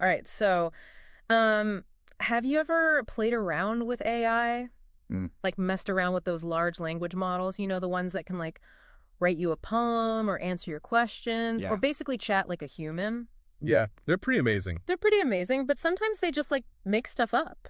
All right. So, um, have you ever played around with AI? Mm. Like messed around with those large language models? You know, the ones that can like write you a poem or answer your questions or Yeah. basically chat like a human? Yeah, they're pretty amazing. They're pretty amazing, but sometimes they just like make stuff up,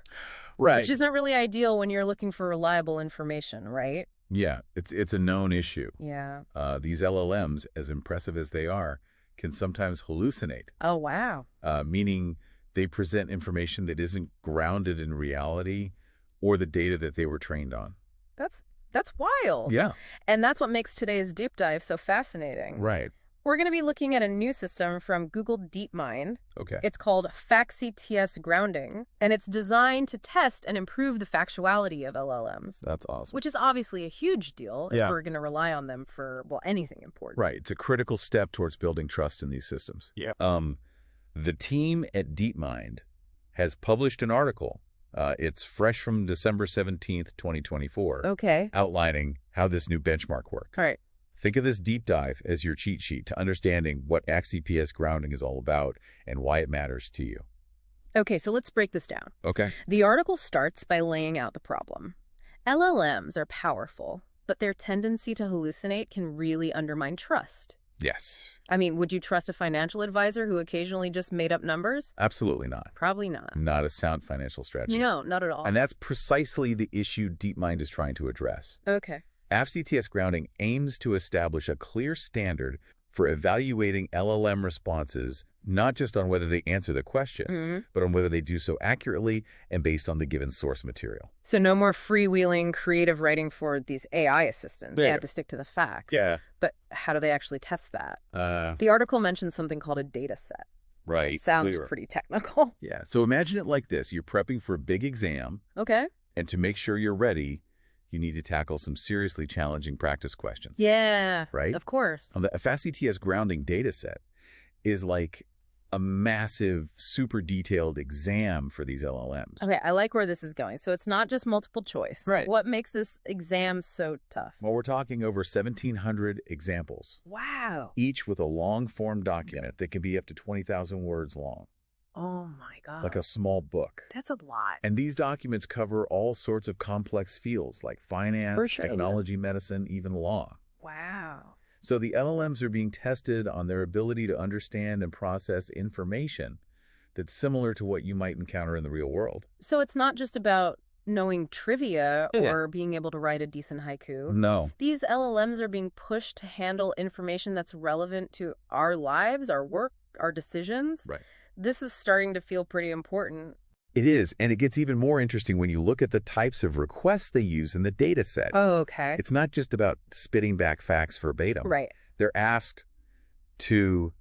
which Right. isn't really ideal when you're looking for reliable information, right? Yeah, it's a known issue. Yeah. These LLMs, as impressive as they are, can sometimes hallucinate, Oh, wow. meaning they present information that isn't grounded in reality or the data that they were trained on. That's that's wild. Yeah, And that's what makes today's deep dive so fascinating. right. We're going to be looking at a new system from Google DeepMind. Okay. It's called FactCTS grounding, and it's designed to test and improve the factuality of LLMs, That's awesome. which is obviously a huge deal if Yeah. we're going to rely on them for, well, anything important. Right. It's a critical step towards building trust in these systems. Yeah. The team at DeepMind has published an article. It's fresh from December 17th, 2024, Okay. outlining how this new benchmark works. All right. Think of this deep dive as your cheat sheet to understanding what FactCTS grounding is all about and why it matters to you. Okay, so let's break this down. Okay. The article starts by laying out the problem. LLMs are powerful, but their tendency to hallucinate can really undermine trust. Yes. I mean, would you trust a financial advisor who occasionally just made up numbers? Absolutely not. Probably not. Not a sound financial strategy. No, not at all. And that's precisely the issue DeepMind is trying to address. Okay. FactCTS grounding aims to establish a clear standard for evaluating LLM responses, not just on whether they answer the question, but on whether they do so accurately and based on the given source material. So no more freewheeling creative writing for these AI assistants. They There you have go. to stick to the facts. Yeah. But how do they actually test that? The article mentions something called a dataset. Right. Sounds pretty technical. Yeah. So imagine it like this. You're prepping for a big exam, Okay. and to make sure you're ready, you need to tackle some seriously challenging practice questions. Yeah. Right? Of course. The FactCTS grounding data set is like a massive, super detailed exam for these LLMs. Okay, I like where this is going. So it's not just multiple choice. Right. What makes this exam so tough? Well, we're talking over 1,700 examples, Wow. each with a long-form document that can be up to 20,000 words long, Oh my God. like a small book. That's a lot. And these documents cover all sorts of complex fields like finance, For sure. technology, medicine, even law. Wow. So the LLMs are being tested on their ability to understand and process information that's similar to what you might encounter in the real world. So it's not just about knowing trivia Yeah. or being able to write a decent haiku. No. These LLMs are being pushed to handle information that's relevant to our lives, our work, our decisions. Right. This is starting to feel pretty important. It is, and it gets even more interesting when you look at the types of requests they use in the data set. Oh, okay. It's not just about spitting back facts verbatim. Right. They're asked to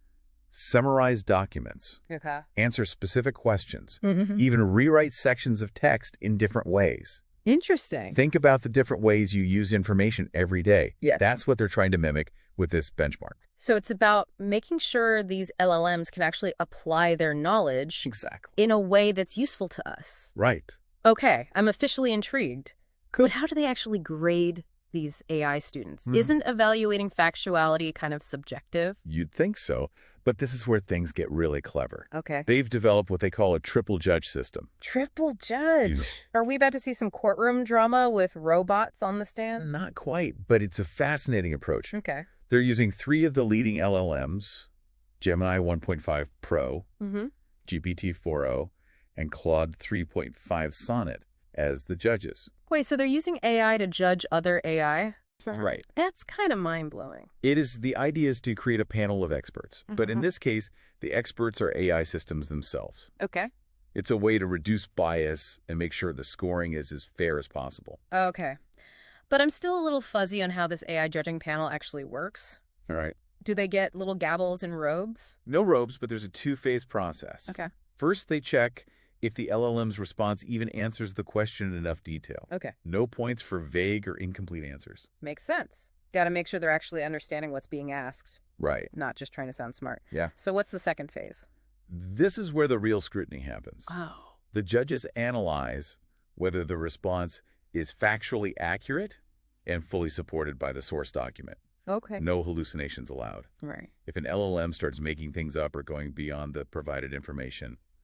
summarize documents, Okay. answer specific questions, Mm-hmm. even rewrite sections of text in different ways. Interesting. Think about the different ways you use information every day. Yes. That's what they're trying to mimic with this benchmark. So it's about making sure these LLMs can actually apply their knowledge Exactly. in a way that's useful to us. Right. Okay, I'm officially intrigued. Cool. But how do they actually grade these AI students? Mhm. Isn't evaluating factuality kind of subjective? You'd think so, but this is where things get really clever. Okay. They've developed what they call a triple judge system. Triple judge. Yeah. Are we about to see some courtroom drama with robots on the stand? Not quite, but it's a fascinating approach. Okay. They're using 3 of the leading LLMs, Gemini 1.5 Pro, Mm-hmm. GPT-4o, and Claude 3.5 Sonnet as the judges. Wait, so they're using AI to judge other AI? That's right. That's kind of mind-blowing. The idea is to create a panel of experts, but in this case, the experts are AI systems themselves. Okay. It's a way to reduce bias and make sure the scoring is as fair as possible. Okay. But I'm still a little fuzzy on how this AI judging panel actually works. All right. Do they get little gavels and robes? No robes, but there's a 2-phase process. Okay. First, they check if the LLM's response even answers the question in enough detail. Okay. No points for vague or incomplete answers. Makes sense. Got to make sure they're actually understanding what's being asked, Right. not just trying to sound smart. Yeah. So what's the second phase? This is where the real scrutiny happens. Oh. The judges analyze whether the response is factually accurate and fully supported by the source document. Okay. No hallucinations allowed. Right. If an LLM starts making things up or going beyond the provided information,